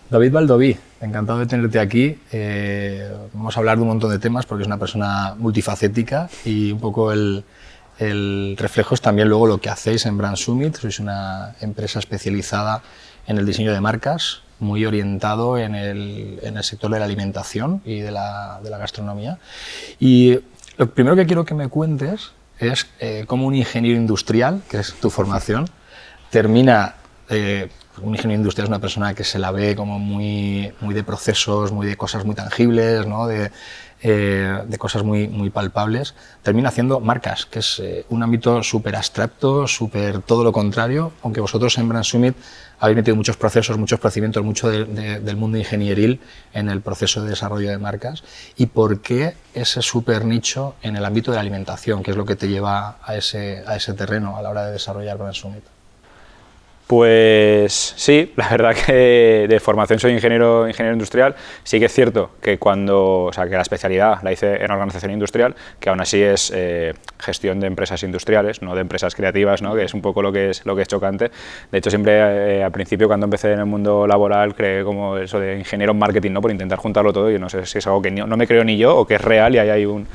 David Baldoví, encantado de tenerte aquí. Vamos a hablar de un montón de temas porque es una persona multifacética y un poco el reflejo es también luego lo que hacéis en Brand Summit. Sois una empresa especializada en el diseño de marcas, muy orientado en el sector de la alimentación y de la gastronomía. Y lo primero que quiero que me cuentes es cómo un ingeniero industrial, que es tu formación, termina... un ingeniero industrial es una persona que se la ve como muy de procesos, muy de cosas muy tangibles, ¿no? De cosas muy palpables, termina haciendo marcas, que es un ámbito súper abstracto, súper todo lo contrario, aunque vosotros en Brand Summit habéis metido muchos procesos, muchos procedimientos, mucho del mundo ingenieril en el proceso de desarrollo de marcas. ¿Y por qué ese súper nicho en el ámbito de la alimentación, que es lo que te lleva a ese terreno a la hora de desarrollar Brand Summit? Pues sí, la verdad que de formación soy ingeniero industrial. Sí que es cierto que que la especialidad la hice en organización industrial, que aún así es gestión de empresas industriales, no de empresas creativas, ¿no? Que es un poco lo que es chocante. De hecho, siempre al principio, cuando empecé en el mundo laboral, creé como eso de ingeniero en marketing, ¿no? Por intentar juntarlo todo, y no sé si es algo que no me creo ni yo o que es real y ahí hay un...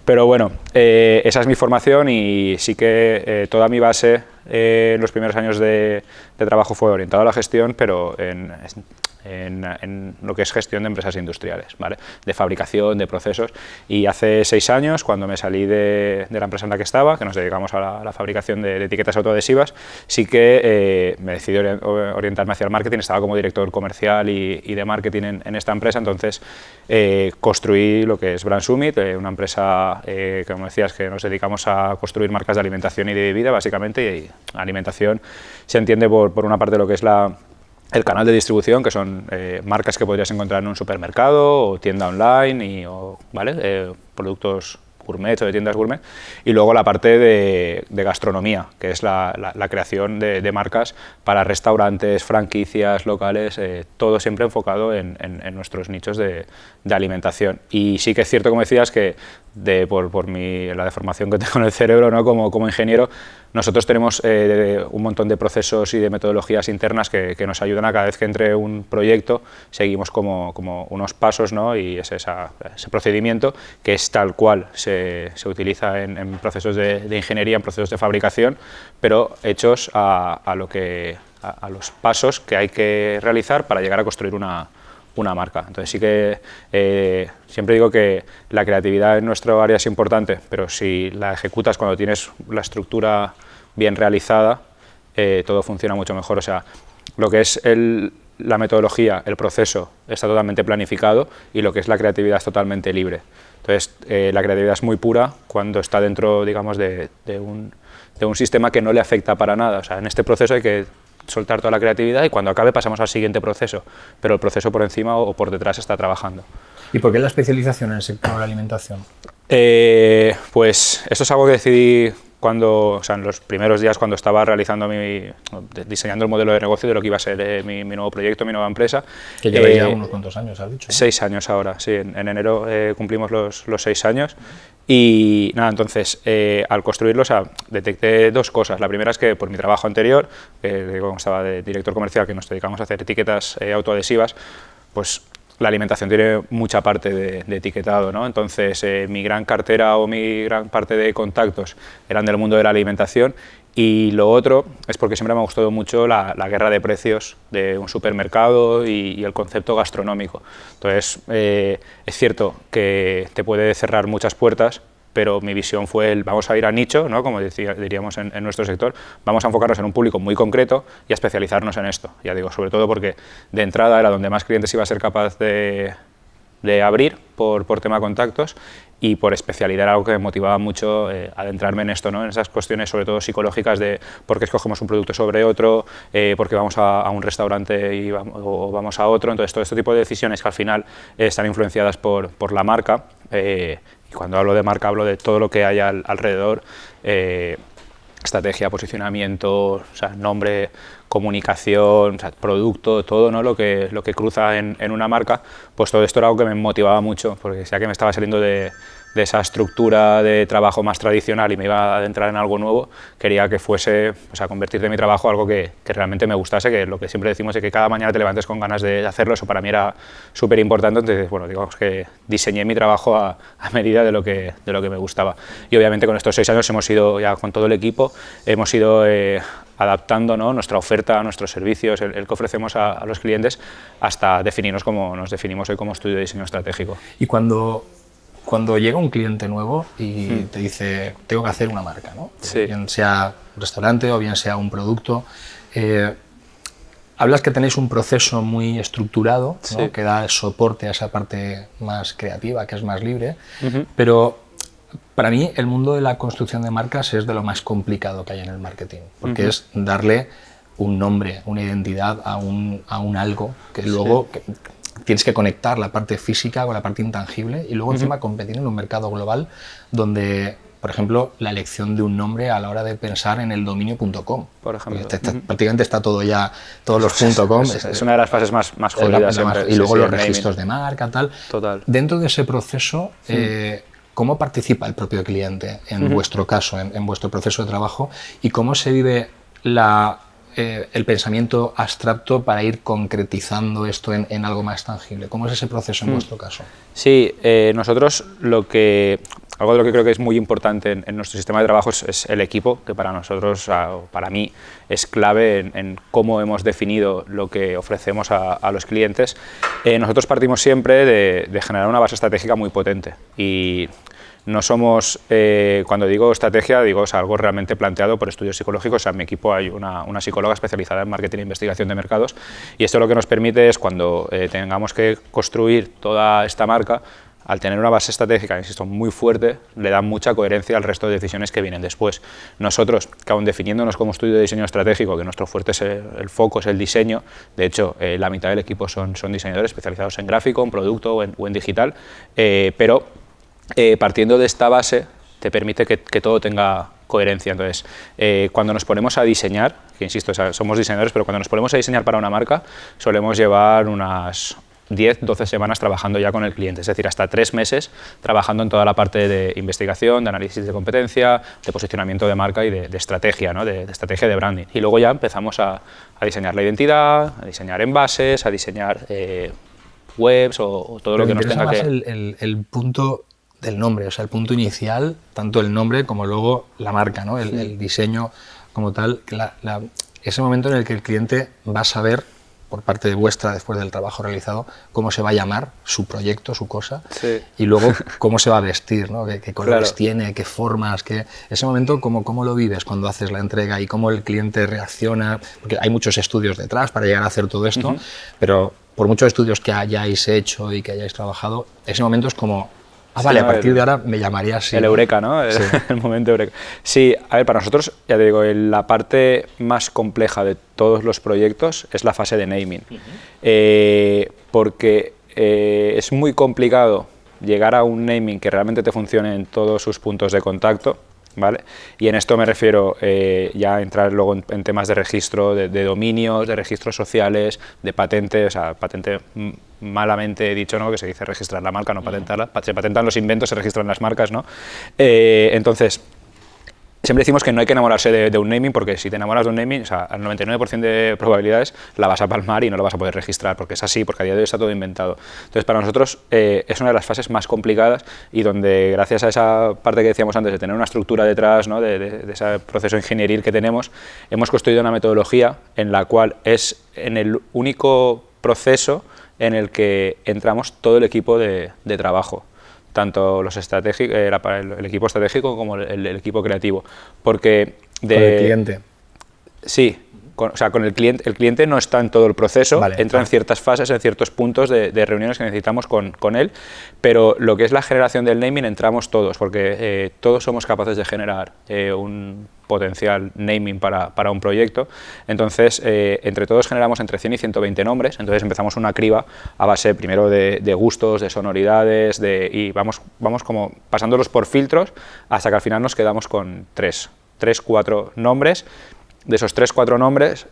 Pero bueno, esa es mi formación y sí que toda mi base en los primeros años de trabajo fue orientado a la gestión, pero en lo que es gestión de empresas industriales, ¿vale? De fabricación, de procesos. Y hace 6 años, cuando me salí de la empresa en la que estaba, que nos dedicamos a la fabricación de etiquetas autoadhesivas, sí que me decidí orientarme hacia el marketing. Estaba como director comercial y de marketing en esta empresa. Entonces construí lo que es Brand Summit, una empresa, como decías, que nos dedicamos a construir marcas de alimentación y de bebida, básicamente. Y alimentación se entiende por una parte lo que es el canal de distribución, que son marcas que podrías encontrar en un supermercado o tienda online, ¿vale? Productos gourmet o de tiendas gourmet, y luego la parte de gastronomía, que es la creación de marcas para restaurantes, franquicias, locales, todo siempre enfocado en nuestros nichos de alimentación. Y sí que es cierto, como decías, que por la deformación que tengo en el cerebro, ¿no? como ingeniero, nosotros tenemos un montón de procesos y de metodologías internas que nos ayudan a cada vez que entre un proyecto, seguimos como unos pasos, ¿no? Y es ese procedimiento que es tal cual se utiliza en procesos de ingeniería, en procesos de fabricación, pero hechos a los pasos que hay que realizar para llegar a construir una marca. Entonces sí que siempre digo que la creatividad en nuestro área es importante, pero si la ejecutas cuando tienes la estructura bien realizada, todo funciona mucho mejor. O sea, lo que es la metodología, el proceso, está totalmente planificado, y lo que es la creatividad es totalmente libre. Entonces la creatividad es muy pura cuando está dentro, digamos, de un sistema que no le afecta para nada. O sea, en este proceso hay que soltar toda la creatividad y cuando acabe pasamos al siguiente proceso, pero el proceso por encima o por detrás está trabajando. ¿Y por qué la especialización en el sector de la alimentación? Pues eso es algo que decidí en los primeros días, cuando estaba diseñando el modelo de negocio de lo que iba a ser mi nuevo proyecto, mi nueva empresa. Que lleváis ya unos cuantos años, has dicho, ¿no? 6 años ahora, sí, en enero cumplimos los 6 años. Y nada, entonces, al construirlo, detecté 2 cosas. La primera es que por mi trabajo anterior, como estaba de director comercial, que nos dedicamos a hacer etiquetas autoadhesivas, pues la alimentación tiene mucha parte de etiquetado, ¿no? Entonces, mi gran cartera o mi gran parte de contactos eran del mundo de la alimentación. Y lo otro es porque siempre me ha gustado mucho la guerra de precios de un supermercado y el concepto gastronómico. Entonces, es cierto que te puede cerrar muchas puertas, pero mi visión fue vamos a ir a nicho, ¿no? Como diríamos en nuestro sector, vamos a enfocarnos en un público muy concreto y a especializarnos en esto. Ya digo, sobre todo porque de entrada era donde más clientes iba a ser capaz de abrir por tema de contactos, y por especialidad era algo que me motivaba mucho adentrarme en esto, ¿no? En esas cuestiones sobre todo psicológicas de por qué escogemos un producto sobre otro, por qué vamos a un restaurante o vamos a otro. Entonces todo este tipo de decisiones que al final están influenciadas por la marca, y cuando hablo de marca hablo de todo lo que hay alrededor, estrategia, posicionamiento, o sea, nombre, comunicación, o sea, producto, todo, ¿no? lo que cruza en una marca. Pues todo esto era algo que me motivaba mucho, porque ya que me estaba saliendo de de esa estructura de trabajo más tradicional y me iba a adentrar en algo nuevo, quería que fuese, o sea, convertir de mi trabajo algo que realmente me gustase, que lo que siempre decimos es que cada mañana te levantes con ganas de hacerlo, eso para mí era súper importante. Entonces, bueno, digamos que diseñé mi trabajo a medida de lo que me gustaba. Y obviamente con estos 6 años hemos ido, ya con todo el equipo, hemos ido adaptando, ¿no?, nuestra oferta, nuestros servicios, el que ofrecemos a los clientes, hasta definirnos como nos definimos hoy como estudio de diseño estratégico. Y cuando llega un cliente nuevo y te dice, tengo que hacer una marca, ¿no? Sí. Bien sea un restaurante o bien sea un producto, hablas que tenéis un proceso muy estructurado, ¿no?, sí, que da soporte a esa parte más creativa, que es más libre, pero para mí el mundo de la construcción de marcas es de lo más complicado que hay en el marketing, porque es darle un nombre, una identidad a un algo que luego tienes que conectar la parte física con la parte intangible y luego encima competir en un mercado global donde, por ejemplo, la elección de un nombre a la hora de pensar en el dominio.com. Por ejemplo. Prácticamente está todo ya, todos los .com. Es una de las fases más jodidas siempre. Y luego los registros de marca, tal. Total. Dentro de ese proceso, ¿cómo participa el propio cliente en vuestro caso, en vuestro proceso de trabajo? ¿Y cómo se vive el pensamiento abstracto para ir concretizando esto en algo más tangible? ¿Cómo es ese proceso en vuestro caso? Sí, nosotros algo de lo que creo que es muy importante en nuestro sistema de trabajo es el equipo, que para nosotros, para mí, es clave en cómo hemos definido lo que ofrecemos a los clientes. Nosotros partimos siempre de generar una base estratégica muy potente y no somos, cuando digo estrategia, digo algo realmente planteado por estudios psicológicos. O sea, en mi equipo hay una psicóloga especializada en marketing e investigación de mercados y esto lo que nos permite es cuando tengamos que construir toda esta marca, al tener una base estratégica, insisto, muy fuerte, le da mucha coherencia al resto de decisiones que vienen después. Nosotros, que aún definiéndonos como estudio de diseño estratégico, que nuestro fuerte es el foco, es el diseño, de hecho, la mitad del equipo son diseñadores especializados en gráfico, en producto o en digital, pero partiendo de esta base te permite que todo tenga coherencia. Entonces, cuando nos ponemos a diseñar, que insisto, o sea, somos diseñadores, pero cuando nos ponemos a diseñar para una marca, solemos llevar unas 10-12 semanas trabajando ya con el cliente, es decir, hasta 3 meses trabajando en toda la parte de investigación, de análisis de competencia, de posicionamiento de marca y de estrategia, ¿no?, de estrategia de branding. Y luego ya empezamos a diseñar la identidad, a diseñar envases, a diseñar webs o todo lo que nos tenga que... el punto del nombre, o sea, el punto inicial, tanto el nombre como luego la marca, ¿no?, el diseño como tal, ese momento en el que el cliente va a saber, por parte de vuestra, después del trabajo realizado, cómo se va a llamar su proyecto, su cosa, y luego cómo se va a vestir, ¿no?, qué colores tiene, qué formas, ese momento, ¿cómo lo vives cuando haces la entrega y cómo el cliente reacciona? Porque hay muchos estudios detrás para llegar a hacer todo esto, pero por muchos estudios que hayáis hecho y que hayáis trabajado, ese momento es como... vale, a partir de ahora me llamaría así. El eureka, ¿no? El momento eureka. Sí, a ver, para nosotros, ya te digo, la parte más compleja de todos los proyectos es la fase de naming. Porque es muy complicado llegar a un naming que realmente te funcione en todos sus puntos de contacto, ¿vale? Y en esto me refiero ya a entrar luego en temas de registro de dominios, de registros sociales, de patente, o sea, patente malamente dicho, ¿no?, que se dice registrar la marca, no patentarla. Se patentan los inventos, se registran las marcas, ¿no? Entonces, siempre decimos que no hay que enamorarse de un naming, porque si te enamoras de un naming, o sea, al 99% de probabilidades la vas a palmar y no lo vas a poder registrar, porque es así, porque a día de hoy está todo inventado. Entonces, para nosotros es una de las fases más complicadas y donde, gracias a esa parte que decíamos antes, de tener una estructura detrás, ¿no?, de ese proceso ingenieril que tenemos, hemos construido una metodología en la cual es en el único proceso en el que entramos todo el equipo de trabajo, tanto los estratégicos, el equipo estratégico como el equipo creativo, porque con el cliente. Sí, o sea, con el cliente no está en todo el proceso, entra en ciertas fases, en ciertos puntos de reuniones que necesitamos con él, pero lo que es la generación del naming entramos todos, porque todos somos capaces de generar un potencial naming para un proyecto. Entonces, entre todos generamos entre 100 y 120 nombres, entonces empezamos una criba a base primero de gustos, de sonoridades, y vamos como pasándolos por filtros hasta que al final nos quedamos con 3-4 nombres. De esos 3-4 nombres,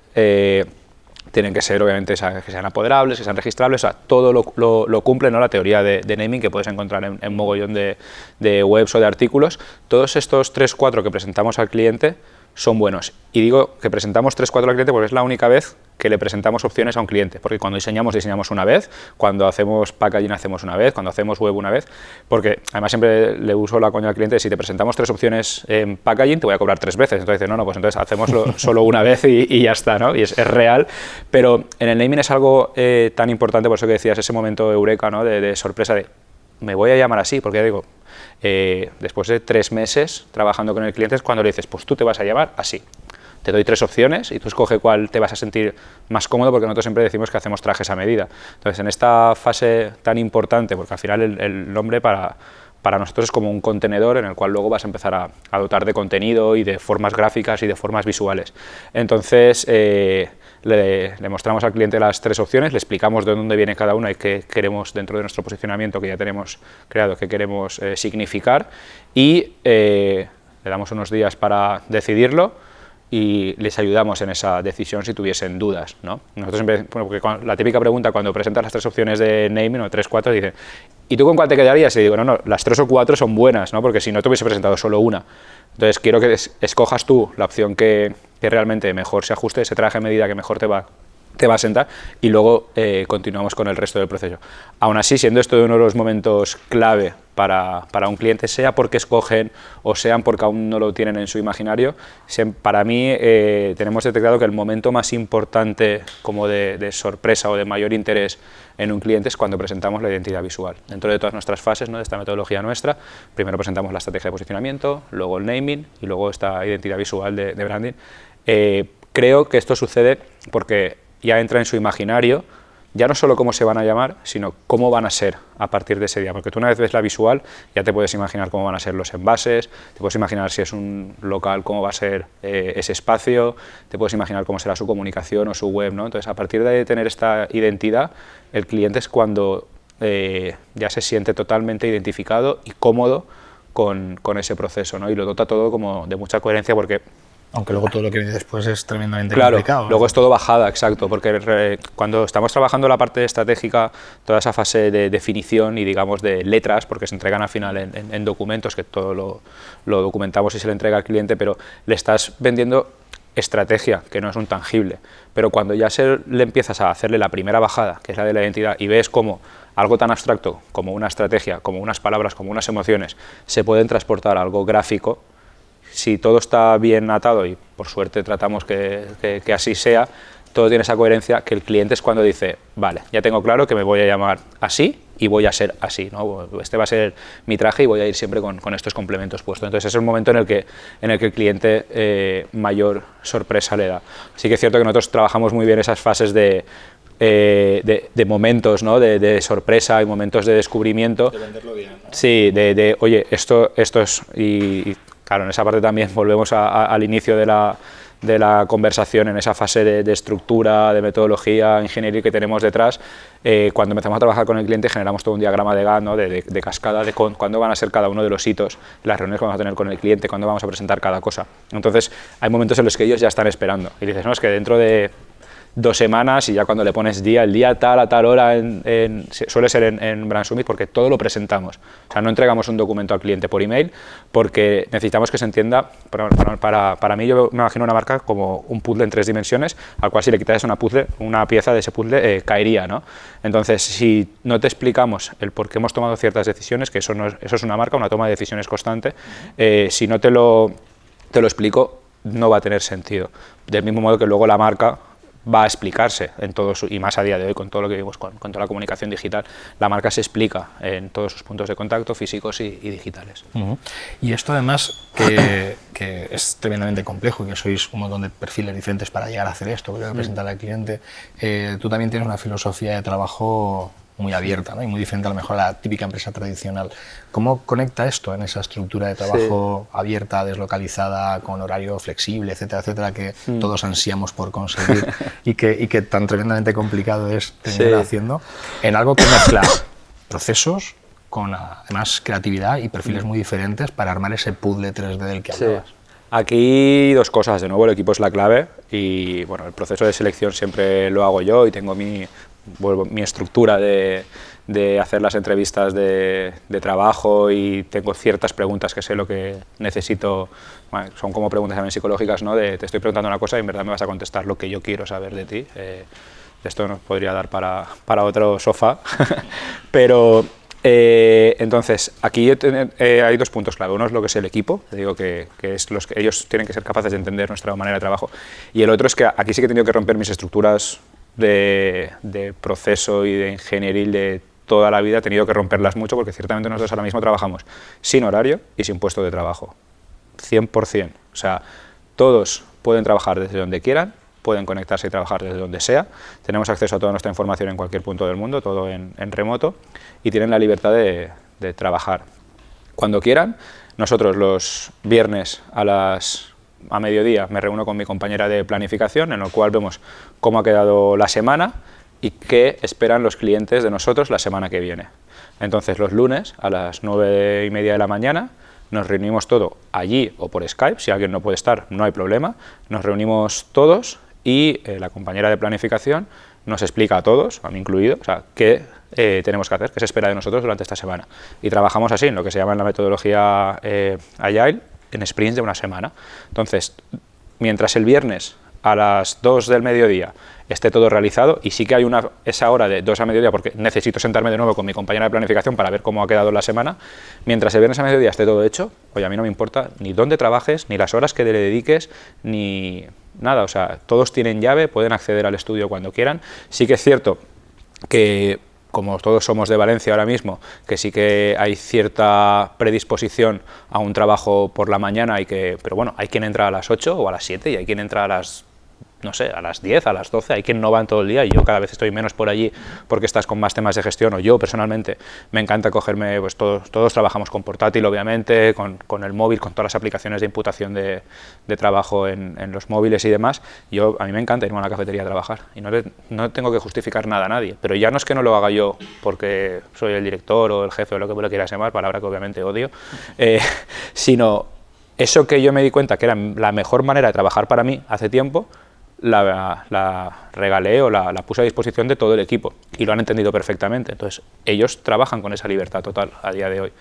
tienen que ser, obviamente, que sean apoderables, que sean registrables, o sea, todo lo cumple, ¿no? La teoría de naming que puedes encontrar en mogollón de webs o de artículos. Todos estos 3-4 que presentamos al cliente son buenos. Y digo que presentamos 3-4 al cliente porque es la única vez que le presentamos opciones a un cliente, porque cuando diseñamos una vez, cuando hacemos packaging hacemos una vez, cuando hacemos web una vez, porque además siempre le uso la coña al cliente, si te presentamos 3 opciones en packaging te voy a cobrar 3 veces, entonces dice, no, pues entonces hacémoslo solo una vez y ya está, ¿no? Y es real, pero en el naming es algo tan importante, por eso que decías, ese momento eureka, ¿no? de sorpresa de, me voy a llamar así, porque ya digo, después de 3 meses trabajando con el cliente es cuando le dices, pues tú te vas a llamar así. Te doy 3 opciones y tú escoge cuál te vas a sentir más cómodo, porque nosotros siempre decimos que hacemos trajes a medida. Entonces, en esta fase tan importante, porque al final el nombre para nosotros es como un contenedor en el cual luego vas a empezar a dotar de contenido y de formas gráficas y de formas visuales. Entonces, le mostramos al cliente las 3 opciones, le explicamos de dónde viene cada una y qué queremos dentro de nuestro posicionamiento que ya tenemos creado, qué queremos significar, y le damos unos días para decidirlo y les ayudamos en esa decisión si tuviesen dudas, ¿no? Nosotros siempre, porque la típica pregunta cuando presentas las 3 opciones de naming o 3-4 dicen, ¿y tú con cuál te quedarías? Y digo, no, las 3 o 4 son buenas, ¿no? Porque si no te hubiese presentado solo una. Entonces quiero que escojas tú la opción que realmente mejor se ajuste, ese traje a medida que mejor te va a sentar, y luego continuamos con el resto del proceso. Aún así, siendo esto uno de los momentos clave para un cliente, sea porque escogen o sean porque aún no lo tienen en su imaginario, para mí tenemos detectado que el momento más importante como de sorpresa o de mayor interés en un cliente es cuando presentamos la identidad visual. Dentro de todas nuestras fases, ¿no? de esta metodología nuestra, primero presentamos la estrategia de posicionamiento, luego el naming y luego esta identidad visual de branding. Creo que esto sucede porque ya entra en su imaginario, ya no solo cómo se van a llamar, sino cómo van a ser a partir de ese día, porque tú una vez ves la visual ya te puedes imaginar cómo van a ser los envases, te puedes imaginar si es un local cómo va a ser ese espacio, te puedes imaginar cómo será su comunicación o su web, ¿no? Entonces, a partir de tener esta identidad, el cliente es cuando ya se siente totalmente identificado y cómodo con ese proceso, ¿no? Y lo dota todo como de mucha coherencia, porque aunque luego todo lo que viene después es tremendamente claro, complicado, ¿no? Luego es todo bajada, exacto, porque cuando estamos trabajando la parte estratégica, toda esa fase de definición y digamos de letras, porque se entregan al final en documentos, que todo lo documentamos y se le entrega al cliente, pero le estás vendiendo estrategia, que no es un tangible, pero cuando ya le empiezas a hacerle la primera bajada, que es la de la identidad, y ves cómo algo tan abstracto como una estrategia, como unas palabras, como unas emociones, se pueden transportar a algo gráfico. Si todo está bien atado, y por suerte tratamos que así sea, todo tiene esa coherencia, que el cliente es cuando dice, vale, ya tengo claro que me voy a llamar así y voy a ser así, ¿no? Este va a ser mi traje y voy a ir siempre con estos complementos puestos. Entonces, ese es el momento en el que el cliente mayor sorpresa le da. Sí que es cierto que nosotros trabajamos muy bien esas fases de momentos, ¿no? de sorpresa y momentos de descubrimiento. De venderlo bien, ¿no? Sí, oye, esto es... Y claro, en esa parte también volvemos al inicio de la conversación, en esa fase de estructura, de metodología, ingeniería que tenemos detrás. Cuando empezamos a trabajar con el cliente generamos todo un diagrama de Gantt, ¿no? de cascada, de cuándo van a ser cada uno de los hitos, las reuniones que vamos a tener con el cliente, cuándo vamos a presentar cada cosa. Entonces, hay momentos en los que ellos ya están esperando. Y dices, no, es que dentro de 2 semanas, y ya cuando le pones el día tal a tal hora, suele ser en Brand Summit, porque todo lo presentamos. O sea, no entregamos un documento al cliente por email porque necesitamos que se entienda. Para mí, yo me imagino una marca como un puzzle en 3 dimensiones, al cual si le quitas una pieza de ese puzzle caería, ¿no? Entonces, si no te explicamos el por qué hemos tomado ciertas decisiones, que eso es una marca, una toma de decisiones constante, si no te lo explico, no va a tener sentido. Del mismo modo que luego la marca va a explicarse en todo y más a día de hoy con todo lo que vimos con toda la comunicación digital, la marca se explica en todos sus puntos de contacto físicos y digitales. Y esto además que es tremendamente complejo y que sois un montón de perfiles diferentes para llegar a hacer esto, para presentar al cliente, tú también tienes una filosofía de trabajo muy abierta, ¿no? Y muy diferente a lo mejor a la típica empresa tradicional. ¿Cómo conecta esto en esa estructura de trabajo abierta, deslocalizada, con horario flexible, etcétera, etcétera, que todos ansiamos por conseguir y que tan tremendamente complicado es terminar haciendo, en algo que mezcla procesos con además creatividad y perfiles muy diferentes para armar ese puzzle 3D del que hablabas? Aquí dos cosas, de nuevo el equipo es la clave y bueno, el proceso de selección siempre lo hago yo y tengo mi estructura de hacer las entrevistas de trabajo y tengo ciertas preguntas que sé lo que necesito, bueno, son como preguntas también psicológicas, ¿no? Te estoy preguntando una cosa y en verdad me vas a contestar lo que yo quiero saber de ti. Esto nos podría dar para otro sofá, pero entonces aquí hay dos puntos clave. Uno es lo que es el equipo, te digo que es los que ellos tienen que ser capaces de entender nuestra manera de trabajo, y el otro es que aquí sí que he tenido que romper mis estructuras de proceso y de ingenieril de toda la vida, he tenido que romperlas mucho porque ciertamente nosotros ahora mismo trabajamos sin horario y sin puesto de trabajo, 100%. O sea, todos pueden trabajar desde donde quieran, pueden conectarse y trabajar desde donde sea, tenemos acceso a toda nuestra información en cualquier punto del mundo, todo en remoto, y tienen la libertad de trabajar cuando quieran. Nosotros los viernes a mediodía me reúno con mi compañera de planificación, en el cual vemos cómo ha quedado la semana y qué esperan los clientes de nosotros la semana que viene. Entonces los lunes a las 9:30 de la mañana nos reunimos todo allí o por Skype, si alguien no puede estar no hay problema, nos reunimos todos y la compañera de planificación nos explica a todos, a mí incluido, o sea, qué tenemos que hacer, qué se espera de nosotros durante esta semana. Y trabajamos así, en lo que se llama en la metodología Agile, en sprints de una semana. Entonces, mientras el viernes a las 2 del mediodía esté todo realizado, y sí que hay esa hora de 2 a mediodía porque necesito sentarme de nuevo con mi compañera de planificación para ver cómo ha quedado la semana, mientras el viernes a mediodía esté todo hecho, oye, a mí no me importa ni dónde trabajes, ni las horas que le dediques, ni nada, o sea, todos tienen llave, pueden acceder al estudio cuando quieran. Sí que es cierto que, como todos somos de Valencia ahora mismo, que sí que hay cierta predisposición a un trabajo por la mañana, pero bueno, hay quien entra a las 8 o a las 7 y hay quien entra a las, no sé, a las 10, a las 12, hay quien no va en todo el día y yo cada vez estoy menos por allí porque estás con más temas de gestión, o yo personalmente me encanta cogerme, pues todos trabajamos con portátil obviamente, con el móvil, con todas las aplicaciones de imputación de trabajo en los móviles y demás. A mí me encanta irme a una cafetería a trabajar y no tengo que justificar nada a nadie, pero ya no es que no lo haga yo porque soy el director o el jefe o lo que me lo quieras llamar, palabra que obviamente odio, sino eso que yo me di cuenta que era la mejor manera de trabajar para mí hace tiempo, la regalé o la puse a disposición de todo el equipo y lo han entendido perfectamente. Entonces ellos trabajan con esa libertad total a día de hoy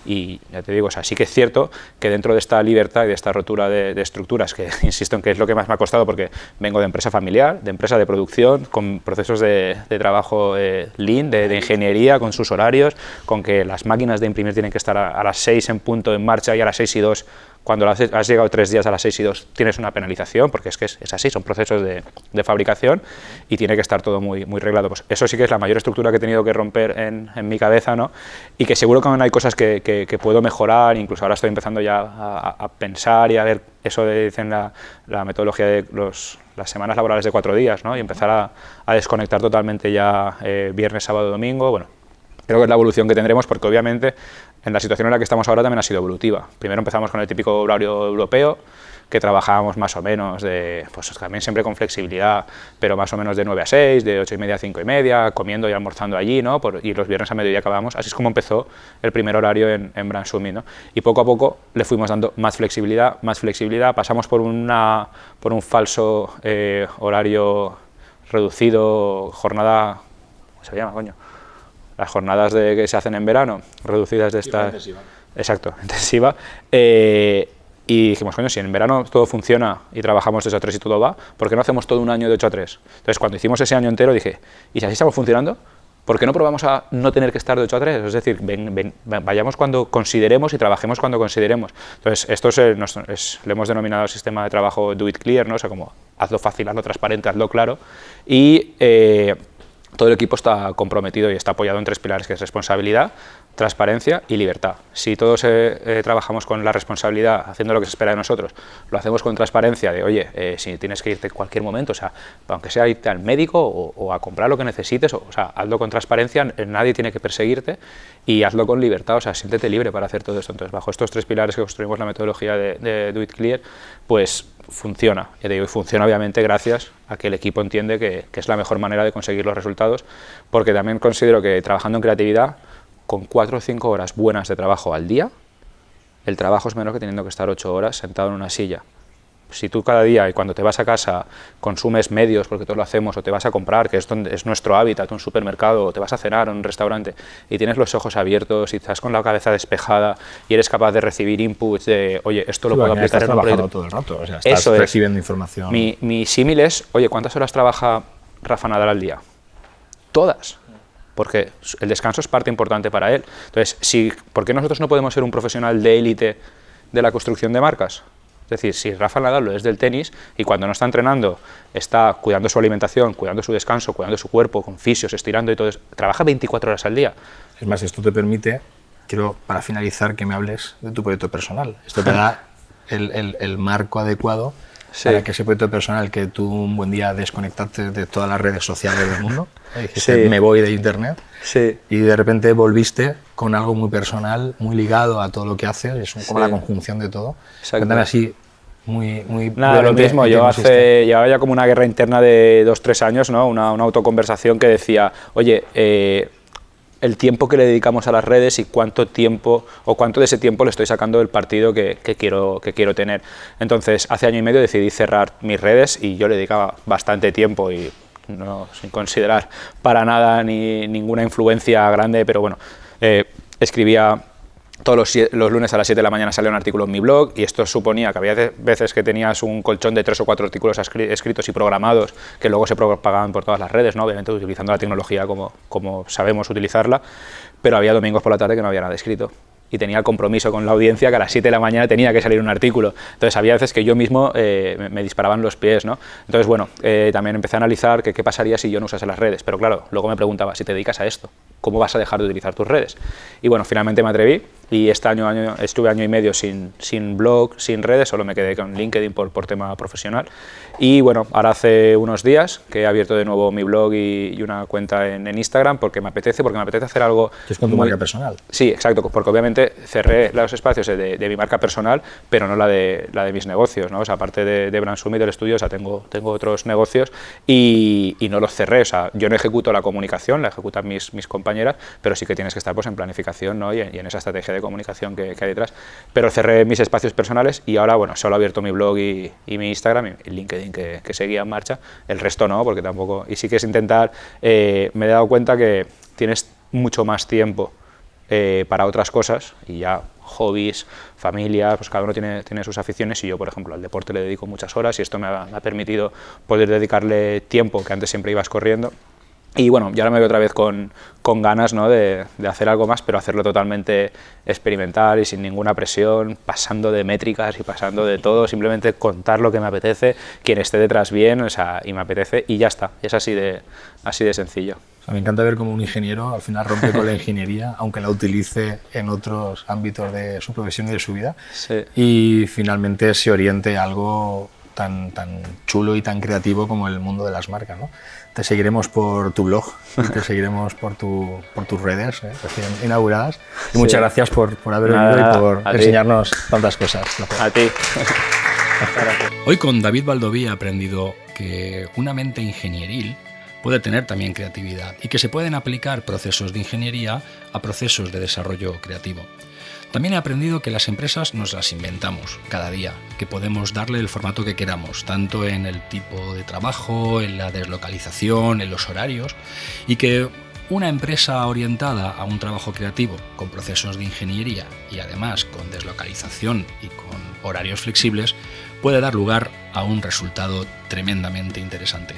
y ya te digo, o sea, sí que es cierto que dentro de esta libertad y de esta rotura de estructuras, que insisto en que es lo que más me ha costado porque vengo de empresa familiar, de empresa de producción, con procesos de trabajo lean, de ingeniería, con sus horarios, con que las máquinas de imprimir tienen que estar a las 6 en punto en marcha y a las 6:02. Cuando has llegado 3 días a las 6:02 tienes una penalización, porque es que es así, son procesos de fabricación y tiene que estar todo muy, muy reglado. Pues eso sí que es la mayor estructura que he tenido que romper en mi cabeza, ¿no? Y que seguro que aún hay cosas que puedo mejorar, incluso ahora estoy empezando ya a pensar y a ver eso dicen la metodología de las semanas laborales de 4 días, ¿no? Y empezar a desconectar totalmente ya viernes, sábado, domingo. Bueno, creo que es la evolución que tendremos porque obviamente en la situación en la que estamos ahora también ha sido evolutiva. Primero empezamos con el típico horario europeo, que trabajábamos más o menos, pues también siempre con flexibilidad, pero más o menos de 9 a 6, de 8:30 a 5:30, comiendo y almorzando allí, ¿no? Y los viernes a mediodía acabamos. Así es como empezó el primer horario en Brand Summit, ¿no? Y poco a poco le fuimos dando más flexibilidad, pasamos por un falso horario reducido, jornada, ¿cómo se llama, coño? Las jornadas que se hacen en verano, reducidas de esta... Intensiva. Exacto, intensiva. Y dijimos, coño, si en verano todo funciona y trabajamos de 8 a 3 y todo va, ¿por qué no hacemos todo un año de 8 a 3? Entonces, cuando hicimos ese año entero dije, ¿y si así estamos funcionando? ¿Por qué no probamos a no tener que estar de 8 a 3? Es decir, vayamos cuando consideremos y trabajemos cuando consideremos. Entonces, esto le hemos denominado sistema de trabajo Do It Clear, ¿no? O sea, como hazlo fácil, hazlo transparente, hazlo claro. Y todo el equipo está comprometido y está apoyado en 3 pilares, que es responsabilidad, transparencia y libertad. Si todos trabajamos con la responsabilidad, haciendo lo que se espera de nosotros, lo hacemos con transparencia de, oye, si tienes que irte en cualquier momento, o sea, aunque sea irte al médico o a comprar lo que necesites, o sea, hazlo con transparencia, nadie tiene que perseguirte, y hazlo con libertad, o sea, siéntete libre para hacer todo esto. Entonces, bajo estos 3 pilares que construimos la metodología de Do It Clear, pues funciona. Ya te digo, y funciona obviamente gracias a que el equipo entiende que es la mejor manera de conseguir los resultados, porque también considero que trabajando en creatividad, con 4 o 5 horas buenas de trabajo al día, el trabajo es menor que teniendo que estar 8 horas sentado en una silla. Si tú cada día y cuando te vas a casa consumes medios, porque todos lo hacemos, o te vas a comprar, que es nuestro hábitat, un supermercado, o te vas a cenar en un restaurante, y tienes los ojos abiertos y estás con la cabeza despejada y eres capaz de recibir inputs de, oye, esto lo puedo aplicar en un proyecto. Todo el rato, o sea, estás recibiendo información. Mi símil es, oye, ¿cuántas horas trabaja Rafa Nadal al día? Todas. Porque el descanso es parte importante para él. Entonces, ¿por qué nosotros no podemos ser un profesional de élite de la construcción de marcas? Es decir, si Rafa Nadal lo es del tenis y cuando no está entrenando está cuidando su alimentación, cuidando su descanso, cuidando su cuerpo, con fisios, estirando y todo eso, trabaja 24 horas al día. Es más, esto te permite, quiero para finalizar que me hables de tu proyecto personal. Esto te da el marco adecuado para que ese proyecto personal, que tú un buen día desconectaste de todas las redes sociales del mundo, dijiste, me voy de internet, y de repente volviste con algo muy personal, muy ligado a todo lo que haces, es como la conjunción de todo. Cuéntame así, muy nada, lo mismo, yo llevaba ya como una guerra interna de 2-3 años, ¿no? Una autoconversación que decía, oye, el tiempo que le dedicamos a las redes y cuánto tiempo o cuánto de ese tiempo le estoy sacando del partido que quiero tener. Entonces, hace año y medio decidí cerrar mis redes y yo le dedicaba bastante tiempo y no sin considerar para nada ni ninguna influencia grande, pero bueno, escribía todos los lunes a las 7 de la mañana salía un artículo en mi blog y esto suponía que había veces que tenías un colchón de 3 o 4 artículos escritos y programados que luego se propagaban por todas las redes, ¿no? Obviamente utilizando la tecnología como sabemos utilizarla, pero había domingos por la tarde que no había nada escrito y tenía el compromiso con la audiencia que a las 7 de la mañana tenía que salir un artículo. Entonces había veces que yo mismo me disparaban los pies, ¿no? Entonces, bueno, también empecé a analizar qué pasaría si yo no usase las redes, pero claro, luego me preguntaba, si te dedicas a esto, ¿cómo vas a dejar de utilizar tus redes? Y bueno, finalmente me atreví y este año estuve año y medio sin blog, sin redes, solo me quedé con LinkedIn por tema profesional. Y bueno, ahora hace unos días que he abierto de nuevo mi blog y una cuenta en Instagram porque me apetece hacer algo... ¿Es con tu marca personal? Sí, exacto, porque obviamente cerré los espacios de mi marca personal, pero no la de mis negocios, ¿no? O sea, aparte de Brand Summit del estudio, o sea, tengo otros negocios y no los cerré, o sea, yo no ejecuto la comunicación, la ejecutan mis compañeras, pero sí que tienes que estar pues en planificación, ¿no? y en esa estrategia de comunicación que hay detrás. Pero cerré mis espacios personales y ahora, bueno, solo he abierto mi blog y mi Instagram y LinkedIn que seguía en marcha, el resto no, porque tampoco, y sí que es intentar, me he dado cuenta que tienes mucho más tiempo para otras cosas y ya hobbies, familia, pues cada uno tiene sus aficiones y yo, por ejemplo, al deporte le dedico muchas horas y esto me ha permitido poder dedicarle tiempo que antes siempre ibas corriendo. Y bueno, yo ahora me veo otra vez con ganas, ¿no? de hacer algo más, pero hacerlo totalmente experimental y sin ninguna presión, pasando de métricas y pasando de todo, simplemente contar lo que me apetece, quien esté detrás bien, o sea, y me apetece y ya está, es así de sencillo. O sea, me encanta ver cómo un ingeniero al final rompe con la ingeniería, aunque la utilice en otros ámbitos de su profesión y de su vida, y finalmente se oriente a algo tan chulo y tan creativo como el mundo de las marcas, ¿no? Te seguiremos por tu blog, te seguiremos por tus redes recién inauguradas. Y muchas gracias por haber venido y por enseñarnos tantas cosas. A ti. Hoy con David Baldoví he aprendido que una mente ingenieril puede tener también creatividad y que se pueden aplicar procesos de ingeniería a procesos de desarrollo creativo. También he aprendido que las empresas nos las inventamos cada día, que podemos darle el formato que queramos, tanto en el tipo de trabajo, en la deslocalización, en los horarios, y que una empresa orientada a un trabajo creativo con procesos de ingeniería y además con deslocalización y con horarios flexibles puede dar lugar a un resultado tremendamente interesante.